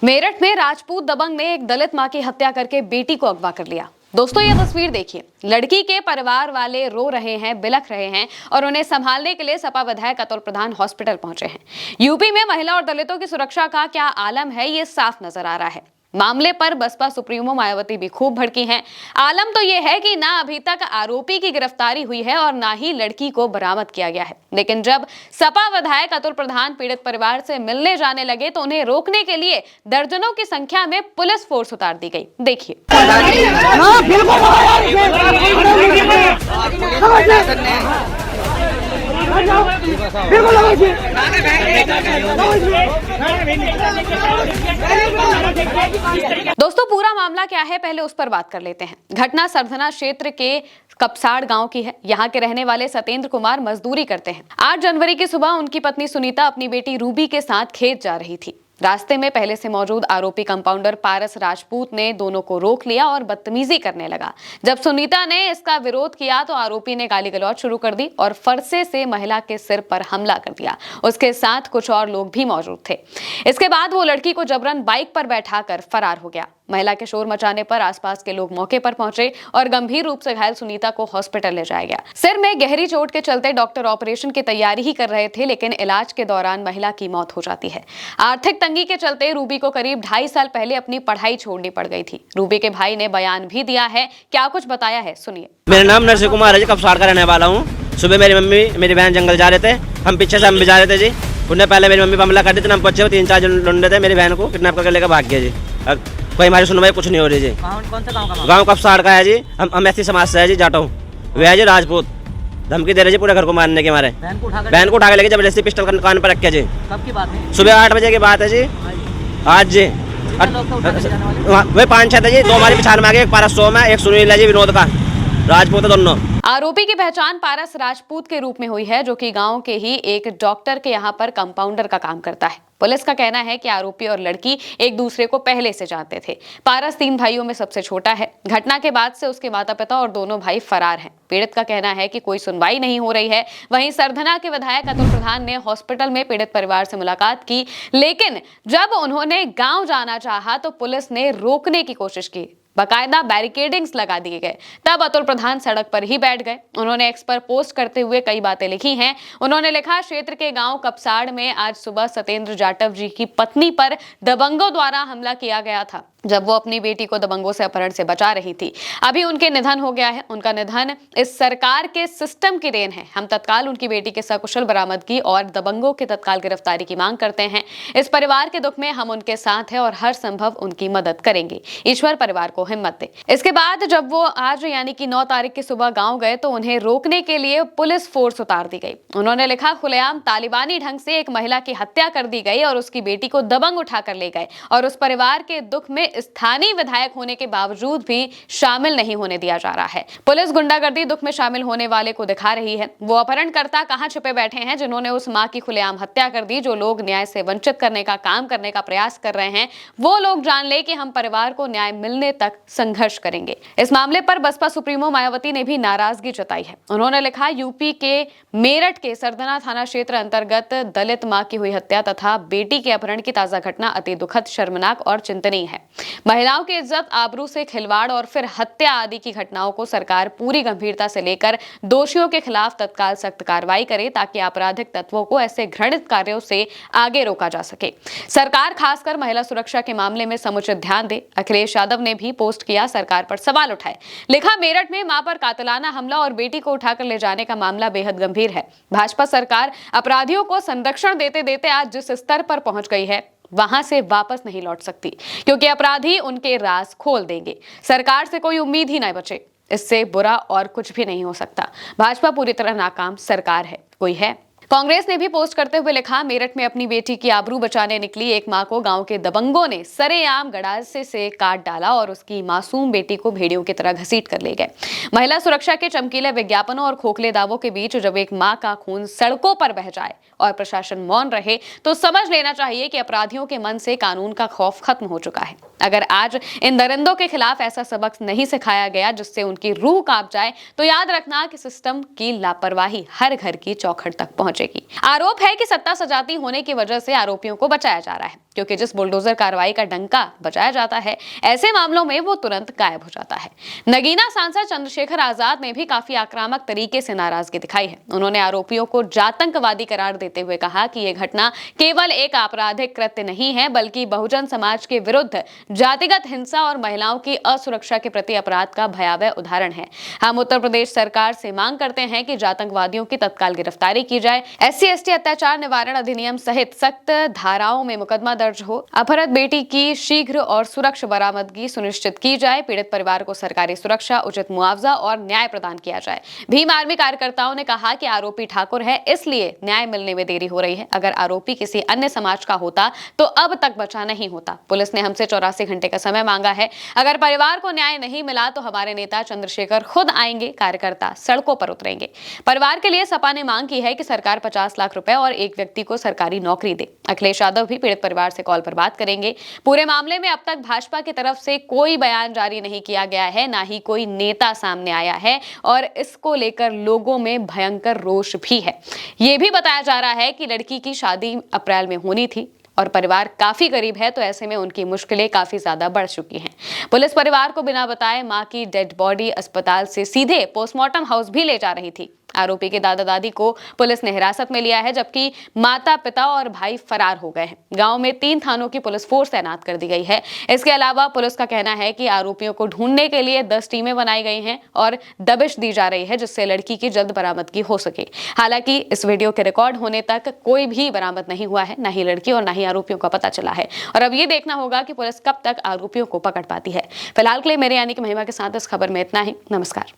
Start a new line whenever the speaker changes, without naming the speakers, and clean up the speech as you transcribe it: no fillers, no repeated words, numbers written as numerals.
मेरठ में राजपूत दबंग ने एक दलित मां की हत्या करके बेटी को अगवा कर लिया। दोस्तों ये तस्वीर देखिए, लड़की के परिवार वाले रो रहे हैं, बिलख रहे हैं और उन्हें संभालने के लिए सपा विधायक अतुल प्रधान हॉस्पिटल पहुंचे हैं। यूपी में महिला और दलितों की सुरक्षा का क्या आलम है, ये साफ नजर आ रहा है। मामले पर बसपा सुप्रीमो मायावती भी खूब भड़की हैं। आलम तो ये है कि ना अभी तक आरोपी की गिरफ्तारी हुई है और ना ही लड़की को बरामद किया गया है। लेकिन जब सपा विधायक अतुल प्रधान पीड़ित परिवार से मिलने जाने लगे तो उन्हें रोकने के लिए दर्जनों की संख्या में पुलिस फोर्स उतार दी गई। देखिए। दोस्तों पूरा मामला क्या है, पहले उस पर बात कर लेते हैं। घटना सरधना क्षेत्र के कपसाड़ गांव की है। यहाँ के रहने वाले सतेंद्र कुमार मजदूरी करते हैं। 8 जनवरी की सुबह उनकी पत्नी सुनीता अपनी बेटी रूबी के साथ खेत जा रही थी। रास्ते में पहले से मौजूद आरोपी कंपाउंडर पारस राजपूत ने दोनों को रोक लिया और बदतमीजी करने लगा। जब सुनीता ने इसका विरोध किया तो आरोपी ने गाली गलौज शुरू कर दी और फरसे से महिला के सिर पर हमला कर दिया। उसके साथ कुछ और लोग भी मौजूद थे। इसके बाद वो लड़की को जबरन बाइक पर बैठाकर फरार हो गया। महिला के शोर मचाने पर आसपास के लोग मौके पर पहुंचे और गंभीर रूप से घायल सुनीता को हॉस्पिटल ले जाया गया। सिर में गहरी चोट के चलते डॉक्टर ऑपरेशन की तैयारी ही कर रहे थे, लेकिन इलाज के दौरान महिला की मौत हो जाती है। आर्थिक तंगी के चलते रूबी को करीब 2.5 साल पहले अपनी पढ़ाई छोड़नी पड़ गई थी। रूबी के भाई ने बयान भी दिया है, क्या कुछ बताया है सुनिए।
मेरा नाम नरसिंह कुमार है जी, कपसाड़ का रहने वाला हूँ। सुबह मेरी मम्मी मेरी बहन जंगल जा रहे थे, हम पीछे से हम भी जा रहे थे जी। उन्होंने पहले मेरी मम्मी पर हमला कर दी थी। हम बच्चे 3-4 जन लुंडे थे, मेरी बहन को किडनैप करके लेकर भाग गया जी। कोई हमारी सुनवाई कुछ नहीं हो रही जी।
कौन सा गाँव का?
गाँव कपसाड़ का है जी। हम ऐसी समाज से है जी, जाटा हूँ। वे है जी राजपूत, धमकी दे रहे जी पूरे घर को मारने के मारे।
बहन को उठा के
लेके जबरदस्ती पिस्टल कान पर रख के जी।
कब की बात है?
सुबह 8 बजे की बात है जी, आज जी। वे 5-6 थे जी, 2 हमारे पिछाड़ में आ गए, एक पारस सोम है, एक सुनील है जी विनोद का, राजपूत है दोनों।
आरोपी की पहचान पारस राजपूत के रूप में हुई है, जो कि गांव के ही एक डॉक्टर के यहाँ पर कंपाउंडर का काम करता है। पुलिस का कहना है कि आरोपी और लड़की एक दूसरे को पहले से जानते थे। पारस 3 भाइयों में सबसे छोटा है। घटना के बाद से उसके माता पिता और दोनों भाई फरार हैं। पीड़ित का कहना है कि कोई सुनवाई नहीं हो रही है। वहीं सरधना के विधायक अतुल प्रधान ने हॉस्पिटल में पीड़ित परिवार से मुलाकात की, लेकिन जब उन्होंने गांव जाना चाहा तो पुलिस ने रोकने की कोशिश की। बाकायदा बैरिकेडिंग्स लगा दिए गए। तब अतुल प्रधान सड़क पर ही बैठ गए। उन्होंने एक्स पर पोस्ट करते हुए कई बातें लिखी हैं। उन्होंने लिखा, क्षेत्र के गांव कपसाड़ में आज सुबह सतेंद्र जाटव जी की पत्नी पर दबंगों द्वारा हमला किया गया था, जब वो अपनी बेटी को दबंगों से अपहरण से बचा रही थी। अभी उनके निधन हो गया है। उनका निधन इस सरकार के सिस्टम की देन है। हम तत्काल उनकी बेटी के सकुशल बरामदगी और दबंगों के तत्काल गिरफ्तारी की मांग करते हैं। इस परिवार के दुख में हम उनके साथ हैं और हर संभव उनकी मदद करेंगे। ईश्वर परिवार को हिम्मत दे। इसके बाद जब वो आज यानी कि 9 तारीख की सुबह गांव गए तो उन्हें रोकने के लिए पुलिस फोर्स उतार दी गई। उन्होंने लिखा, खुलेआम तालिबानी ढंग से एक महिला की हत्या कर दी गई और उसकी बेटी को दबंग उठाकर ले गए और उस परिवार के दुख में स्थानीय विधायक होने के बावजूद भी शामिल नहीं होने दिया जा रहा है। पुलिस गुंडागर्दी दुख में शामिल होने वाले को दिखा रही है। वो अपहरणकर्ता कहां छुपे बैठे हैं जिन्होंने उस मां की खुलेआम हत्या कर दी। जो लोग न्याय से वंचित करने का काम करने का प्रयास कर रहे हैं, वो लोग जान ले कि हम परिवार को न्याय मिलने तक संघर्ष करेंगे। इस मामले पर बसपा सुप्रीमो मायावती ने भी नाराजगी जताई है। उन्होंने लिखा, यूपी के मेरठ के सरधना थाना क्षेत्र अंतर्गत दलित मां की हुई हत्या तथा बेटी के अपहरण की ताजा घटना अति दुखद, शर्मनाक और चिंतनीय है। महिलाओं की इज्जत आबरू से खिलवाड़ और फिर हत्या आदि की घटनाओं को सरकार पूरी गंभीरता से लेकर दोषियों के खिलाफ तत्काल सख्त कार्रवाई करे, ताकि आपराधिक तत्वों को ऐसे घृणित कार्यों से आगे रोका जा सके। सरकार खासकर महिला सुरक्षा के मामले में समुचित ध्यान दे। अखिलेश यादव ने भी पोस्ट किया, सरकार पर सवाल उठाए। लिखा, मेरठ में मां पर कातिलाना हमला और बेटी को उठाकर ले जाने का मामला बेहद गंभीर है। भाजपा सरकार अपराधियों को संरक्षण देते देते आज जिस स्तर पर पहुंच गई है, वहां से वापस नहीं लौट सकती, क्योंकि अपराधी उनके राज खोल देंगे। सरकार से कोई उम्मीद ही नहीं बचे। इससे बुरा और कुछ भी नहीं हो सकता। भाजपा पूरी तरह नाकाम सरकार है। कोई है? कांग्रेस ने भी पोस्ट करते हुए लिखा, मेरठ में अपनी बेटी की आबरू बचाने निकली एक मां को गांव के दबंगों ने सरेआम गड़ासे से काट डाला और उसकी मासूम बेटी को भेड़ियों की तरह घसीट कर ले गए। महिला सुरक्षा के चमकीले विज्ञापनों और खोखले दावों के बीच जब एक मां का खून सड़कों पर बह जाए और प्रशासन मौन रहे, तो समझ लेना चाहिए कि अपराधियों के मन से कानून का खौफ खत्म हो चुका है। अगर आज इन दरिंदों के खिलाफ ऐसा सबक नहीं सिखाया गया जिससे उनकी रूह कांप जाए, तो याद रखना कि सिस्टम की लापरवाही हर घर की चौखट तक पहुंच पहुंचेगी। आरोप है कि सत्ता सजाती होने की वजह से आरोपियों को बचाया जा रहा है, क्योंकि जिस बुलडोजर कार्रवाई का डंका बजाया जाता है, ऐसे मामलों में वो तुरंत गायब हो जाता है। नगीना सांसद चंद्रशेखर आजाद ने भी काफी आक्रामक तरीके से नाराजगी दिखाई है। उन्होंने आरोपियों को जातंकवादी करार देते हुए कहा कि यह घटना केवल एक आपराधिक कृत्य नहीं है, बल्कि बहुजन समाज के विरुद्ध जातिगत हिंसा और महिलाओं की असुरक्षा के प्रति अपराध का भयावह उदाहरण है। हम उत्तर प्रदेश सरकार से मांग करते हैं कि आतंकवादियों की तत्काल गिरफ्तारी की जाए, SC/ST अत्याचार निवारण अधिनियम सहित सख्त धाराओं में मुकदमा दर्ज हो, अपहृत बेटी की शीघ्र और सुरक्षित बरामदगी सुनिश्चित की जाए, पीड़ित परिवार को सरकारी सुरक्षा, उचित मुआवजा और न्याय प्रदान किया जाए। भीम आर्मी कार्यकर्ताओं ने कहा कि आरोपी ठाकुर है, इसलिए न्याय मिलने में देरी हो रही है। अगर आरोपी किसी अन्य समाज का होता तो अब तक बचा नहीं होता। पुलिस ने हमसे 84 घंटे का समय मांगा है। अगर परिवार को न्याय नहीं मिला तो हमारे नेता चंद्रशेखर खुद आएंगे, कार्यकर्ता सड़कों पर उतरेंगे। परिवार के लिए सपा ने मांग की है कि सरकार 50 लाख रुपए और एक व्यक्ति को सरकारी नौकरी दे। अखिलेश यादव भी पीड़ित परिवार से कॉल पर बात करेंगे। पूरे मामले में अब तक भाजपा की तरफ से कोई बयान जारी नहीं किया गया है, ना ही कोई नेता सामने आया है और इसको लेकर लोगों में भयंकर रोष भी है। ये भी बताया जा रहा है कि लड़की की शादी अप्रैल में होनी थी और परिवार काफी गरीब है, तो ऐसे में उनकी मुश्किलें काफी ज्यादा बढ़ चुकी हैं। पुलिस परिवार को बिना बताए मां की डेड बॉडी अस्पताल से सीधे पोस्टमार्टम हाउस भी ले जा रही थी। आरोपी के दादा दादी को पुलिस ने हिरासत में लिया है, जबकि माता पिता और भाई फरार हो गए हैं। गांव में 3 थानों की पुलिस फोर्स तैनात कर दी गई है। इसके अलावा पुलिस का कहना है कि आरोपियों को ढूंढने के लिए 10 टीमें बनाई गई हैं और दबिश दी जा रही है, जिससे लड़की की जल्द बरामदगी हो सके। हालांकि इस वीडियो के रिकॉर्ड होने तक कोई भी बरामद नहीं हुआ है, न ही लड़की और न ही आरोपियों का पता चला है। और अब ये देखना होगा कि पुलिस कब तक आरोपियों को पकड़ पाती है। फिलहाल के लिए मेरे यानी कि महिमा के साथ इस खबर में इतना ही। नमस्कार।